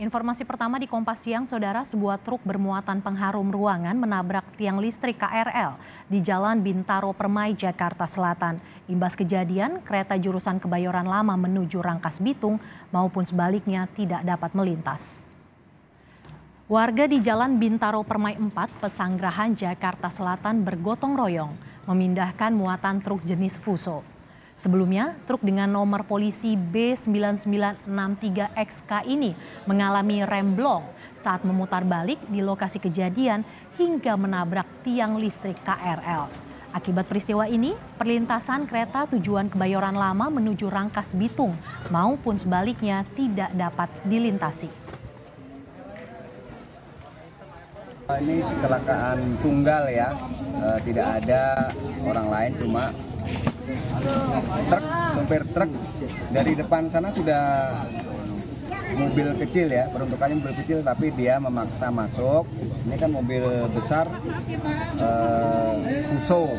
Informasi pertama di Kompas Siang, Saudara, sebuah truk bermuatan pengharum ruangan menabrak tiang listrik KRL di Jalan Bintaro Permai, Jakarta Selatan. Imbas kejadian, kereta jurusan Kebayoran Lama menuju Rangkas Bitung maupun sebaliknya tidak dapat melintas. Warga di Jalan Bintaro Permai 4, Pesanggerahan, Jakarta Selatan bergotong royong memindahkan muatan truk jenis Fuso. Sebelumnya, truk dengan nomor polisi B9963XK ini mengalami remblong saat memutar balik di lokasi kejadian hingga menabrak tiang listrik KRL. Akibat peristiwa ini, perlintasan kereta tujuan Kebayoran Lama menuju Rangkas Bitung maupun sebaliknya tidak dapat dilintasi. Ini kecelakaan tunggal ya, tidak ada orang lain, cuma sopir truk dari depan sana sudah mobil kecil ya, peruntukannya mobil kecil tapi dia memaksa masuk. Ini kan mobil besar Fuso,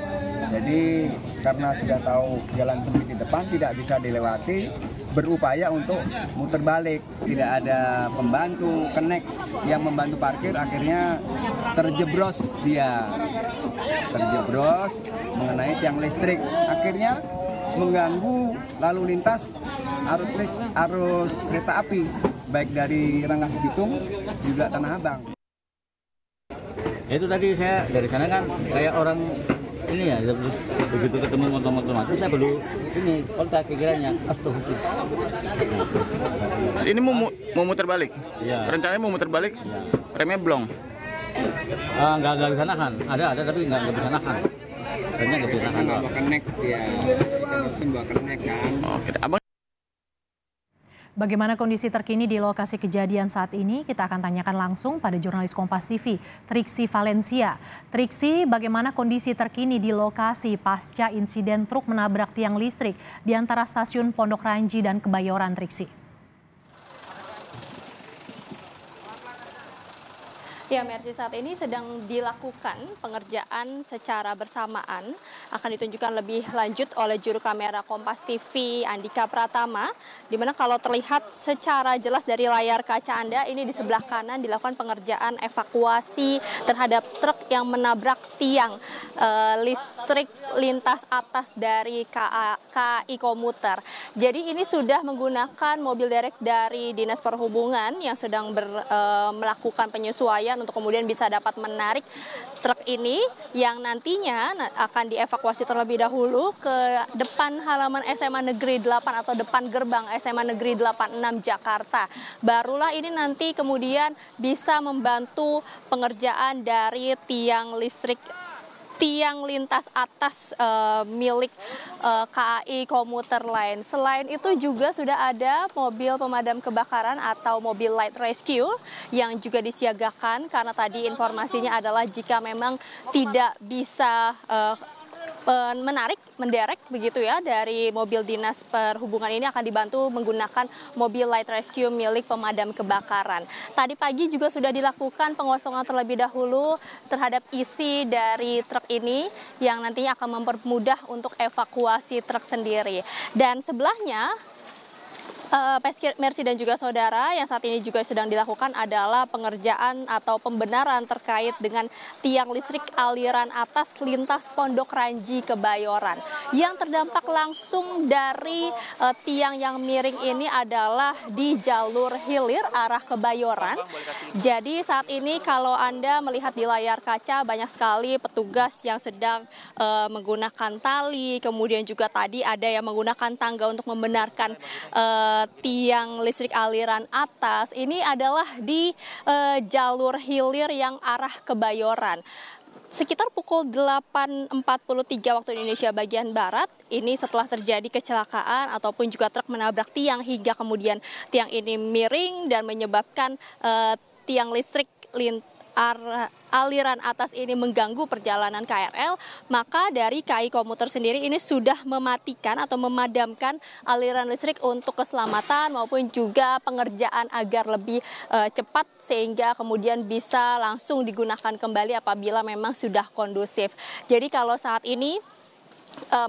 jadi karena sudah tahu jalan sempit di depan tidak bisa dilewati, berupaya untuk muter balik. Tidak ada pembantu connect yang membantu parkir, akhirnya terjeblos mengenai tiang listrik, akhirnya mengganggu lalu lintas arus kereta api baik dari Rangkas Bitung juga Tanah Abang. Itu tadi saya dari sana kan kayak orang ini ya, begitu ketemu motor-motor mati saya perlu ini kontak kiranya astagfirullah. Ini mau muter balik? Ya. Rencananya mau muter balik? Ya. Remnya blong? Nggak bisa nahan, ada tapi nggak bisa nahan. Remnya nggak bisa nahan. Bawa connect ya, harusnya bawa connect kan. Oke, Abang. Bagaimana kondisi terkini di lokasi kejadian saat ini? Kita akan tanyakan langsung pada jurnalis Kompas TV, Triksi Valencia. Triksi, bagaimana kondisi terkini di lokasi pasca insiden truk menabrak tiang listrik di antara stasiun Pondok Ranji dan Kebayoran, Triksi? Ya, Mercy, saat ini sedang dilakukan pengerjaan secara bersamaan. Akan ditunjukkan lebih lanjut oleh juru kamera Kompas TV, Andika Pratama, di mana kalau terlihat secara jelas dari layar kaca Anda, ini di sebelah kanan dilakukan pengerjaan evakuasi terhadap truk yang menabrak tiang listrik lintas atas dari KAI Komuter. Jadi ini sudah menggunakan mobil derek dari Dinas Perhubungan yang sedang melakukan penyesuaian untuk kemudian bisa dapat menarik truk ini yang nantinya akan dievakuasi terlebih dahulu ke depan halaman SMA Negeri 8 atau depan gerbang SMA Negeri 86 Jakarta. Barulah ini nanti kemudian bisa membantu pengerjaan dari tiang lintas atas milik KAI Komuter Line. Selain itu juga sudah ada mobil pemadam kebakaran atau mobil light rescue yang juga disiagakan karena tadi informasinya adalah jika memang tidak bisa menderek begitu ya dari mobil dinas perhubungan ini akan dibantu menggunakan mobil light rescue milik pemadam kebakaran. Tadi pagi juga sudah dilakukan pengosongan terlebih dahulu terhadap isi dari truk ini yang nantinya akan mempermudah untuk evakuasi truk sendiri. Dan sebelahnya Mercy dan juga saudara, yang saat ini juga sedang dilakukan adalah pengerjaan atau pembenaran terkait dengan tiang listrik aliran atas lintas Pondok Ranji Kebayoran. Yang terdampak langsung dari tiang yang miring ini adalah di jalur hilir arah Kebayoran. Jadi saat ini kalau Anda melihat di layar kaca banyak sekali petugas yang sedang menggunakan tali, kemudian juga tadi ada yang menggunakan tangga untuk membenarkan tiang listrik aliran atas. Ini adalah di jalur hilir yang arah Kebayoran. Sekitar pukul 8.43 waktu Indonesia bagian Barat, ini setelah terjadi kecelakaan ataupun juga truk menabrak tiang hingga kemudian tiang ini miring dan menyebabkan tiang listrik aliran atas ini mengganggu perjalanan KRL, maka dari KAI Komuter sendiri ini sudah mematikan atau memadamkan aliran listrik untuk keselamatan maupun juga pengerjaan agar lebih cepat sehingga kemudian bisa langsung digunakan kembali apabila memang sudah kondusif. Jadi kalau saat ini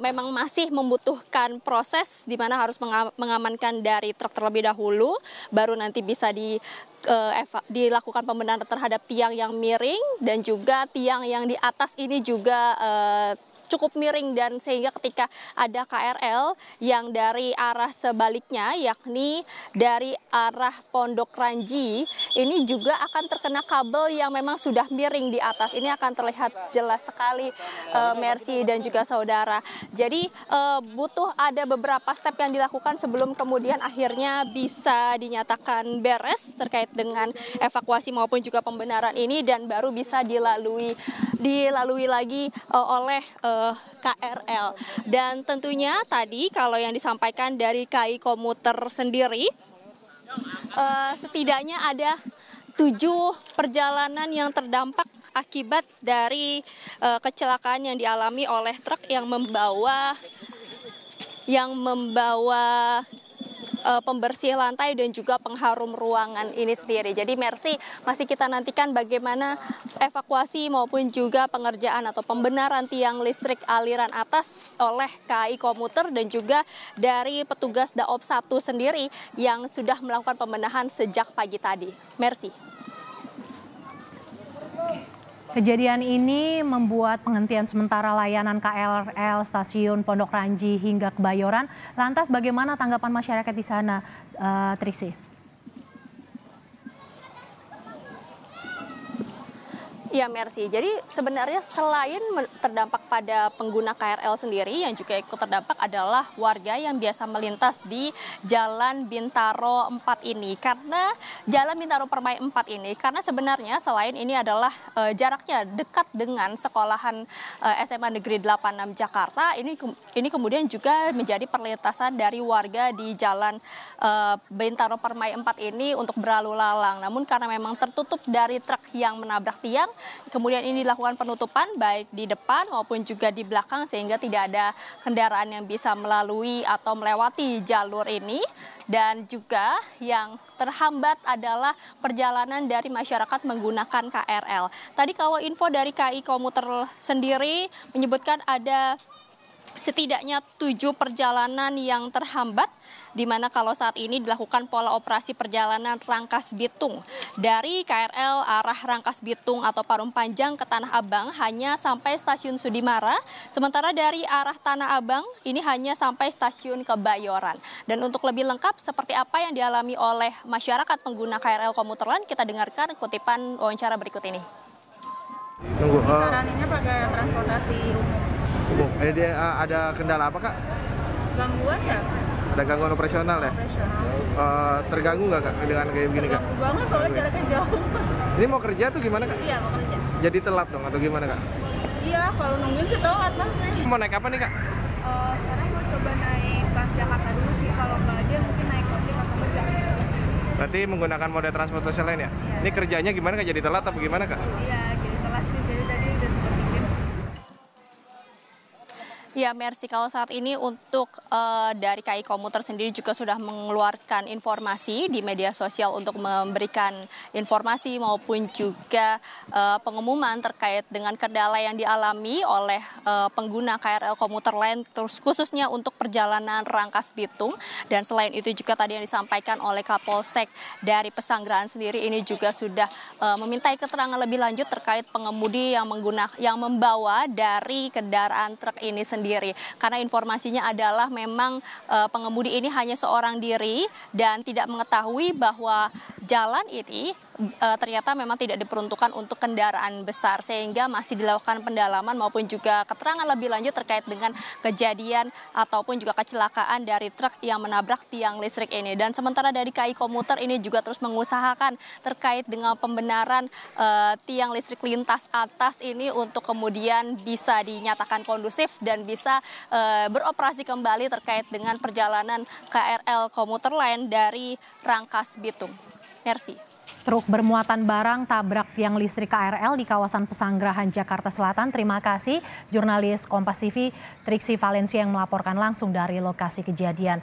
memang masih membutuhkan proses di mana harus mengamankan dari truk terlebih dahulu, baru nanti bisa dilakukan pembenaran terhadap tiang yang miring dan juga tiang yang di atas ini juga cukup miring, dan sehingga ketika ada KRL yang dari arah sebaliknya yakni dari arah Pondok Ranji ini juga akan terkena kabel yang memang sudah miring di atas. Ini akan terlihat jelas sekali Mercy dan juga saudara. Jadi butuh ada beberapa step yang dilakukan sebelum kemudian akhirnya bisa dinyatakan beres terkait dengan evakuasi maupun juga pembenaran ini, dan baru bisa dilalui lagi oleh KRL. Dan tentunya tadi kalau yang disampaikan dari KAI Komuter sendiri, setidaknya ada 7 perjalanan yang terdampak akibat dari kecelakaan yang dialami oleh truk yang membawa pembersih lantai dan juga pengharum ruangan ini sendiri. Jadi Mercy, masih kita nantikan bagaimana evakuasi maupun juga pengerjaan atau pembenaran tiang listrik aliran atas oleh KAI Komuter dan juga dari petugas Daop 1 sendiri yang sudah melakukan pembenahan sejak pagi tadi. Mercy. Kejadian ini membuat penghentian sementara layanan KRL stasiun Pondok Ranji hingga Kebayoran. Lantas bagaimana tanggapan masyarakat di sana, Triksi? Ya Mercy, jadi sebenarnya selain terdampak pada pengguna KRL sendiri, yang juga ikut terdampak adalah warga yang biasa melintas di Jalan Bintaro 4 ini. Karena Jalan Bintaro Permai 4 ini, karena sebenarnya selain ini adalah jaraknya dekat dengan sekolahan SMA Negeri 86 Jakarta, ini kemudian juga menjadi perlintasan dari warga di Jalan Bintaro Permai 4 ini untuk berlalu lalang. Namun karena memang tertutup dari truk yang menabrak tiang, kemudian ini dilakukan penutupan baik di depan maupun juga di belakang sehingga tidak ada kendaraan yang bisa melalui atau melewati jalur ini. Dan juga yang terhambat adalah perjalanan dari masyarakat menggunakan KRL. Tadi kalau info dari KAI Komuter sendiri menyebutkan ada setidaknya 7 perjalanan yang terhambat, di mana kalau saat ini dilakukan pola operasi perjalanan Rangkas Bitung. Dari KRL arah Rangkas Bitung atau Parung Panjang ke Tanah Abang hanya sampai stasiun Sudimara, sementara dari arah Tanah Abang ini hanya sampai stasiun Kebayoran. Dan untuk lebih lengkap seperti apa yang dialami oleh masyarakat pengguna KRL Komuter Lain, kita dengarkan kutipan wawancara berikut ini. Saraninnya pakai transportasi umum. Ada kendala apa, Kak? Gangguan ya? Ada gangguan operasional ya? Terganggu nggak, Kak, dengan kayak begini, Kak? Ganggu banget soalnya jaraknya jauh. Ini mau kerja tuh gimana, Kak? Iya, mau kerja. Jadi telat dong atau gimana, Kak? Iya, kalau nungguin sih telat pasti. Mau naik apa nih, Kak? Sekarang mau coba naik Transjakarta dulu sih, kalau nggak dia mungkin naik ojek atau ojek. Berarti menggunakan moda transportasi lain ya? Iya. Ini kerjanya gimana, Kak? Jadi telat atau gimana, Kak? Iya, jadi telat sih. Jadi tadi udah sempat bikin sih. Ya Mercy, kalau saat ini untuk dari KAI Komuter sendiri juga sudah mengeluarkan informasi di media sosial untuk memberikan informasi maupun juga pengumuman terkait dengan kendala yang dialami oleh pengguna KRL Komuter Lain, terus khususnya untuk perjalanan Rangkas Bitung. Dan selain itu juga tadi yang disampaikan oleh Kapolsek dari Pesanggerahan sendiri ini juga sudah memintai keterangan lebih lanjut terkait pengemudi yang membawa dari kendaraan truk ini sendiri. Karena informasinya adalah memang pengemudi ini hanya seorang diri dan tidak mengetahui bahwa jalan ini ternyata memang tidak diperuntukkan untuk kendaraan besar, sehingga masih dilakukan pendalaman maupun juga keterangan lebih lanjut terkait dengan kejadian ataupun juga kecelakaan dari truk yang menabrak tiang listrik ini. Dan sementara dari KAI Komuter ini juga terus mengusahakan terkait dengan pembenaran tiang listrik lintas atas ini untuk kemudian bisa dinyatakan kondusif dan bisa beroperasi kembali terkait dengan perjalanan KRL Komuter Lain dari Rangkas Bitung. Mercy. Truk bermuatan barang tabrak tiang listrik KRL di kawasan Pesanggerahan, Jakarta Selatan. Terima kasih jurnalis Kompas TV Triksi Valencia yang melaporkan langsung dari lokasi kejadian.